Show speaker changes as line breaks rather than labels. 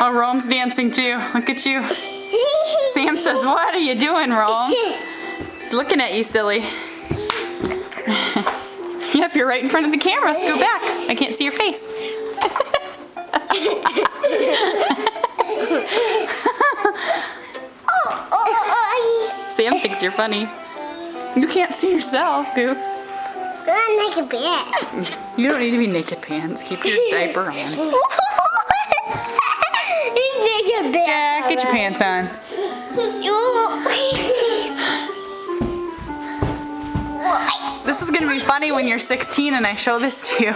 Oh, Rome's dancing too. Look at you. Sam says, what are you doing, Rome? He's looking at you, silly. Yep, you're right in front of the camera. Scoot back. I can't see your face. Sam thinks you're funny. You can't see yourself, Goof.
I'm naked pants.
You don't need to be naked pants. Keep your diaper on.
He's naked pants.
Jack, get your pants on. This is gonna be funny when you're 16 and I show this to you.